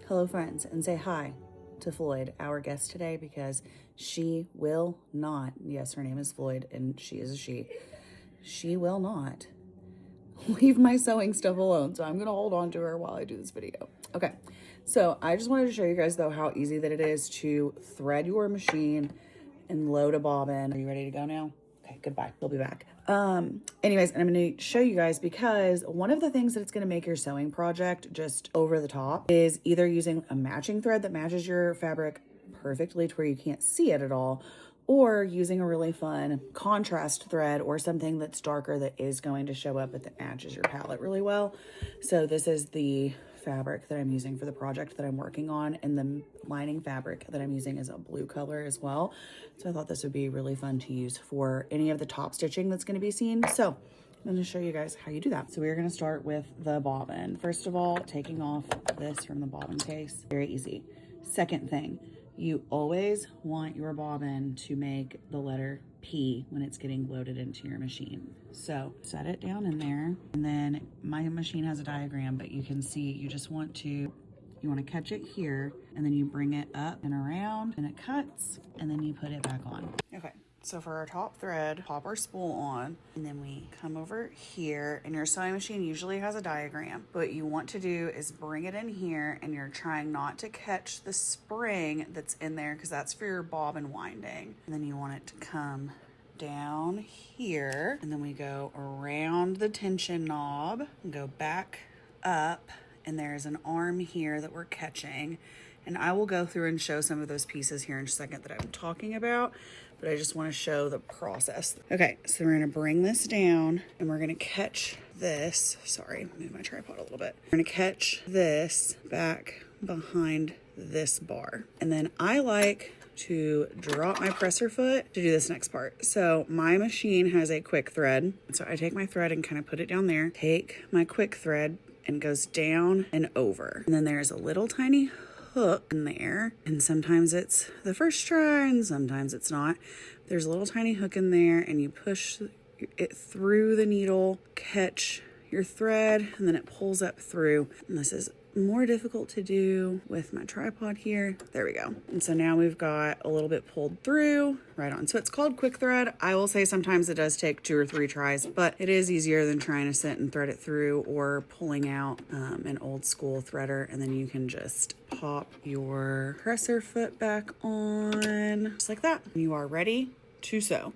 hello friends and say hi to Floyd, our guest today, because she will not, yes, her name is Floyd and she is a she will not leave my sewing stuff alone. So I'm going to hold on to her while I do this video. Okay. So I just wanted to show you guys though how easy that it is to thread your machine and load a bobbin. Are you ready to go now? Okay, goodbye. We'll be back. Anyways, and I'm going to show you guys because one of the things that it's going to make your sewing project just over the top is either using a matching thread that matches your fabric perfectly to where you can't see it at all, or using a really fun contrast thread or something that's darker that is going to show up but that matches your palette really well. So this is the fabric that I'm using for the project that I'm working on, and the lining fabric that I'm using is a blue color as well. So I thought this would be really fun to use for any of the top stitching that's going to be seen. So I'm going to show you guys how you do that. So we're going to start with the bobbin. First of all, taking off this from the bobbin case, very easy. Second thing, you always want your bobbin to make the letter P when it's getting loaded into your machine. So set it down in there, and then my machine has a diagram, but you can see you just want to, you want to catch it here, and then you bring it up and around, and it cuts, and then you put it back on. Okay. So for our top thread, pop our spool on, and then we come over here, and your sewing machine usually has a diagram. What you want to do is bring it in here, and you're trying not to catch the spring that's in there because that's for your bobbin winding. And then you want it to come down here, and then we go around the tension knob and go back up, and there's an arm here that we're catching. And I will go through and show some of those pieces here in a second that I'm talking about, but I just want to show the process. Okay, so we're going to bring this down and we're going to catch this. Sorry, move my tripod a little bit. We're going to catch this back behind this bar. And then I like to drop my presser foot to do this next part. So my machine has a quick thread. So I take my thread and kind of put it down there, take my quick thread and goes down and over. And then there's a little tiny hook in there, and sometimes it's the first try and sometimes it's not. There's a little tiny hook in there, and you push it through the needle, catch your thread, and then it pulls up through. And this is more difficult to do with my tripod here. There we go. And so now we've got a little bit pulled through right on. So it's called quick thread. I will say sometimes it does take 2 or 3 tries, but it is easier than trying to sit and thread it through or pulling out an old school threader. And then you can just pop your presser foot back on just like that. You are ready to sew.